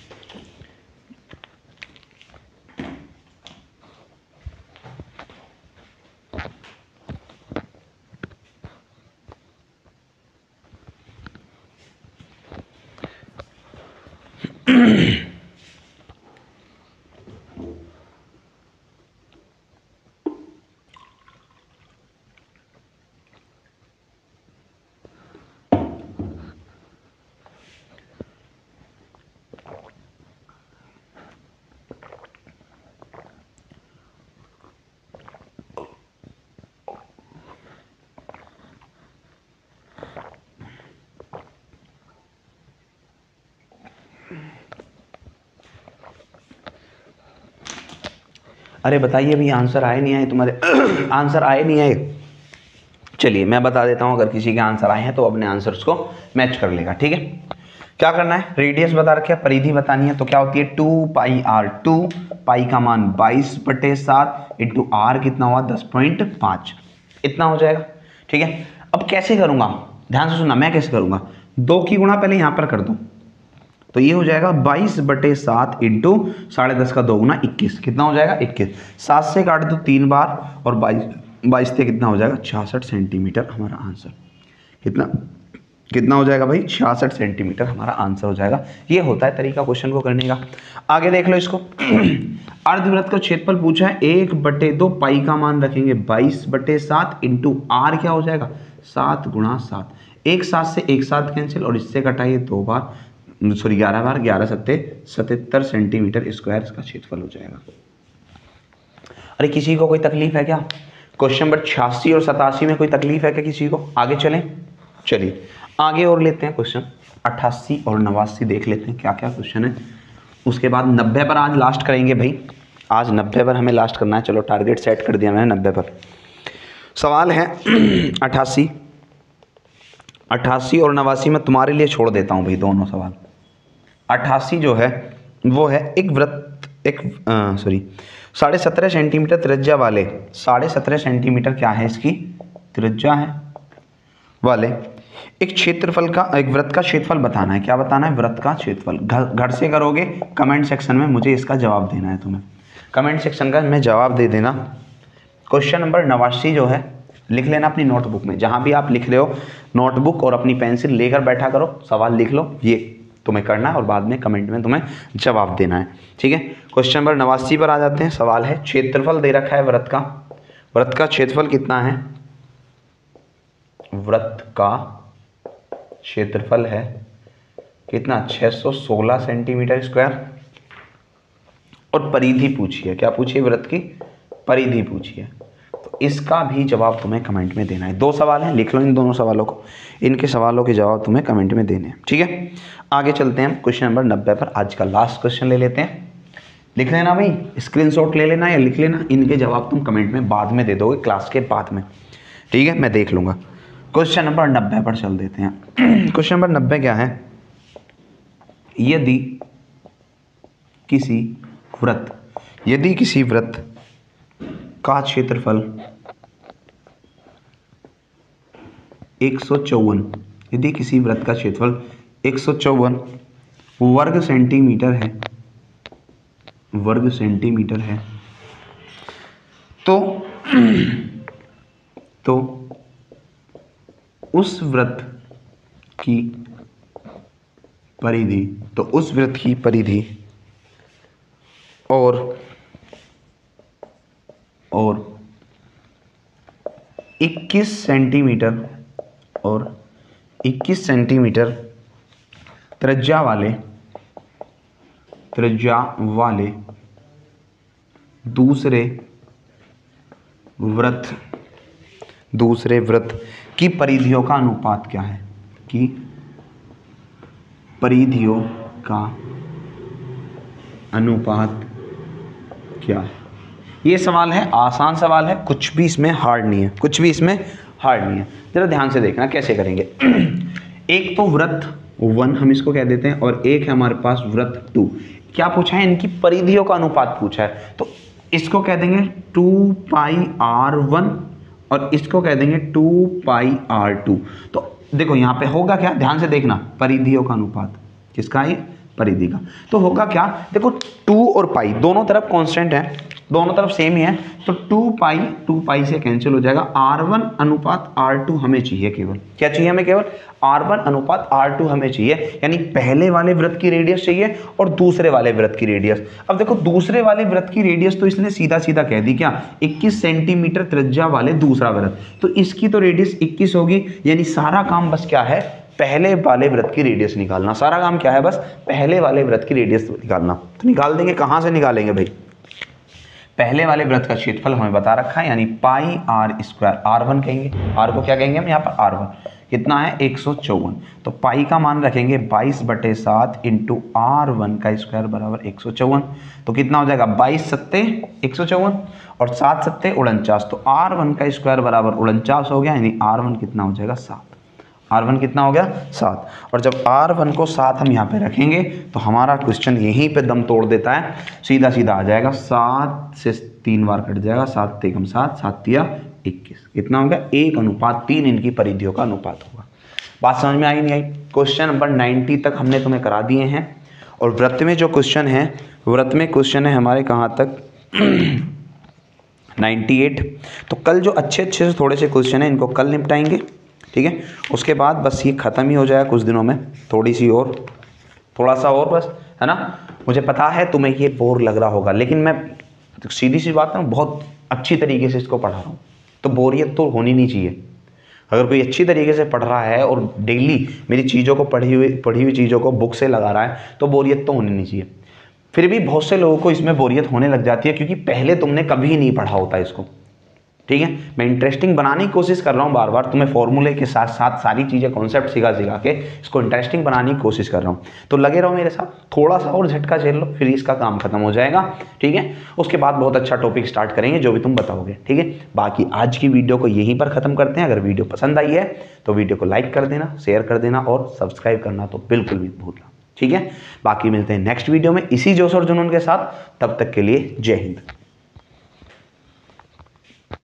अरे बताइए भैया आंसर आए नहीं आए तुम्हारे आंसर आए नहीं आए, चलिए मैं बता देता हूं, अगर किसी के आंसर आए हैं तो अपने आंसर्स को मैच कर लेगा। ठीक है, क्या करना है, रेडियस बता रखा है, परिधि बतानी है, तो क्या होती है 2 पाई आर। 2 पाई का मान 22/7 इंटू आर कितना हुआ 10.5, इतना हो जाएगा। ठीक है, अब कैसे करूंगा, ध्यान से सुनना, मैं कैसे करूंगा, 2 की गुणा पहले यहां पर कर दूं, तो ये हो जाएगा 22/7 इंटू 10.5 का 2 गुना 21, कितना हो जाएगा 21। 7 से काट दो 3 बार और 22 से कितना हो जाएगा 66 सेंटीमीटर हमारा आंसर। कितना हो जाएगा भाई 66 सेंटीमीटर हमारा आंसर हो जाएगा। ये होता है तरीका क्वेश्चन को करने का। आगे देख लो इसको, अर्धवृत्त का क्षेत्रफल पूछा है, 1/2 पाई का मान रखेंगे 22/7 इंटू आर क्या हो जाएगा 7 गुणा 7, एक 7 से एक 7 कैंसिल और इससे कटाइए 2 बार, सॉरी 11 बार, 11 सत्ते 77 सेंटीमीटर स्क्वायर इसका क्षेत्रफल हो जाएगा। अरे किसी को कोई तकलीफ है क्या, क्वेश्चन नंबर 86 और 87 में कोई तकलीफ है क्या किसी को, आगे चलें। चलिए आगे और लेते हैं क्वेश्चन 88 और 89 देख लेते हैं क्या क्या क्वेश्चन है, उसके बाद 90 पर आज लास्ट करेंगे भाई, आज 90 पर हमें लास्ट करना है। चलो टारगेट सेट कर दिया मैंने 90 पर। सवाल है 88 और 89 में तुम्हारे लिए छोड़ देता हूं भाई दोनों सवाल। 88 जो है वो है एक वृत्त, 17.5 सेंटीमीटर त्रिज्या वाले, 17.5 सेंटीमीटर क्या है इसकी त्रिज्या है वाले एक क्षेत्रफल का, एक वृत्त का क्षेत्रफल बताना है। क्या बताना है, वृत्त का क्षेत्रफल। घर से करोगे, कमेंट सेक्शन में मुझे इसका जवाब देना है, तुम्हें कमेंट सेक्शन का मैं जवाब दे देना। क्वेश्चन नंबर 89 जो है लिख लेना अपनी नोटबुक में, जहां भी आप लिख रहे हो नोटबुक और अपनी पेंसिल लेकर बैठा करो, सवाल लिख लो, ये तुम्हें करना है और बाद में कमेंट में तुम्हें जवाब देना है। ठीक है, क्वेश्चन नंबर 89 पर आ जाते हैं। सवाल है, क्षेत्रफल दे रखा है वृत्त का, वृत्त का क्षेत्रफल कितना है, वृत्त का क्षेत्रफल है कितना 616 सेंटीमीटर स्क्वायर, और परिधि पूछी है, क्या पूछी है, वृत्त की परिधि पूछी है, तो इसका भी जवाब तुम्हें कमेंट में देना है। 2 सवाल हैं, लिख लो इन दोनों सवालों को, इनके सवालों के जवाब तुम्हें कमेंट में देने हैं। ठीक है, आगे चलते हैं क्वेश्चन नंबर 90 पर, आज का लास्ट क्वेश्चन ले लेते हैं। लिख लेना भाई, स्क्रीनशॉट ले लेना या लिख लेना, इनके जवाब तुम कमेंट में बाद में दे दोगे क्लास के बाद में। ठीक है, मैं देख लूंगा। क्वेश्चन नंबर 90 पर चल देते हैं। क्वेश्चन नंबर 90 क्या है, यदि किसी वृत्त का क्षेत्रफल 154, यदि किसी वृत्त का क्षेत्रफल 154 वर्ग सेंटीमीटर है, तो उस वृत्त की परिधि और 21 सेंटीमीटर त्रिज्या वाले दूसरे वृत्त की परिधियों का अनुपात क्या है, कि परिधियों का अनुपात क्या है। ये सवाल है, आसान सवाल है, कुछ भी इसमें हार्ड नहीं है, जरा ध्यान से देखना कैसे करेंगे। एक तो वृत्त 1 हम इसको कह देते हैं, और एक है हमारे पास वृत्त 2। क्या पूछा है, इनकी परिधियों का अनुपात पूछा है, तो इसको कह देंगे 2 पाई r1 और इसको कह देंगे 2 पाई r2। तो देखो यहाँ पे होगा क्या, ध्यान से देखना, परिधियों का अनुपात किसका है, परिधि का। तो होगा क्या, देखो 2 और पाई दोनों तरफ कांस्टेंट है, दोनों तरफ सेम ही है, तो 2 पाई से कैंसिल हो जाएगा। r1 अनुपात r2 हमें चाहिए, केवल क्या चाहिए हमें, केवल r1 अनुपात r2 हमें चाहिए, यानी पहले वाले वृत्त की रेडियस चाहिए और दूसरे वाले वृत्त की रेडियस। अब देखो दूसरे वाले वृत्त की रेडियस तो इसने सीधा सीधा कह दी, क्या 21 सेंटीमीटर त्रिज्या वाले दूसरा वृत्त, तो इसकी तो रेडियस 21 होगी, यानी सारा काम बस क्या है, पहले वाले वृत्त की रेडियस निकालना। सारा काम क्या है, बस पहले वाले वृत्त की रेडियस निकालना। तो निकाल देंगे, कहां से निकालेंगे भाई, पहले वाले वृत्त का क्षेत्रफल हमें बता रखा है, यानी पाई r स्क्वायर, r1 कहेंगे, r को क्या कहेंगे हम यहाँ पर r1, कितना है 154। तो पाई का मान रखेंगे 22/7 इंटू R1 का स्क्वायर बराबर 154। तो कितना हो जाएगा 22 सत्ते 154 और 7 सत्ते 49। तो R1 का स्क्वायर बराबर 49 हो गया, यानी R1 कितना हो जाएगा 7। R1 कितना हो गया 7। और जब R1 को 7 हम यहाँ पे रखेंगे तो हमारा क्वेश्चन यहीं पे दम तोड़ देता है, सीधा सीधा आ जाएगा 7 से 3 बार कट जाएगा, 7 तेकम 7, 7 तिया 21। कितना हो गया 1:3 इनकी परिधियों का अनुपात होगा। बात समझ में आई नहीं आई? क्वेश्चन नंबर 90 तक हमने तुम्हें करा दिए हैं। और व्रत में जो क्वेश्चन है, व्रत में क्वेश्चन है हमारे कहाँ तक 98। तो कल जो अच्छे अच्छे से थोड़े से क्वेश्चन हैं इनको कल निपटाएंगे, ठीक है। उसके बाद बस ये ख़त्म ही हो जाएगा कुछ दिनों में, थोड़ा सा और बस, है ना। मुझे पता है तुम्हें ये बोर लग रहा होगा, लेकिन मैं सीधी सी बात है, बहुत अच्छी तरीके से इसको पढ़ा रहा हूँ, तो बोरियत तो होनी नहीं चाहिए। अगर कोई अच्छी तरीके से पढ़ रहा है और डेली मेरी चीज़ों को पढ़ी हुई चीज़ों को बुक से लगा रहा है, तो बोरियत तो होनी नहीं चाहिए। फिर भी बहुत से लोगों को इसमें बोरियत होने लग जाती है, क्योंकि पहले तुमने कभी नहीं पढ़ा होता इसको, ठीक है। मैं इंटरेस्टिंग बनाने की कोशिश कर रहा हूँ, बार बार तुम्हें फॉर्मूले के साथ साथ सारी चीज़ें कॉन्सेप्ट सिखा के इसको इंटरेस्टिंग बनाने की कोशिश कर रहा हूँ। तो लगे रहो मेरे साथ, थोड़ा सा और झटका झेल लो, फिर इसका काम खत्म हो जाएगा, ठीक है। उसके बाद बहुत अच्छा टॉपिक स्टार्ट करेंगे जो भी तुम बताओगे, ठीक है। बाकी आज की वीडियो को यहीं पर ख़त्म करते हैं। अगर वीडियो पसंद आई है तो वीडियो को लाइक कर देना, शेयर कर देना और सब्सक्राइब करना तो बिल्कुल भी भूलना, ठीक है। बाकी मिलते हैं नेक्स्ट वीडियो में इसी जोश और जुनून के साथ। तब तक के लिए जय हिंद।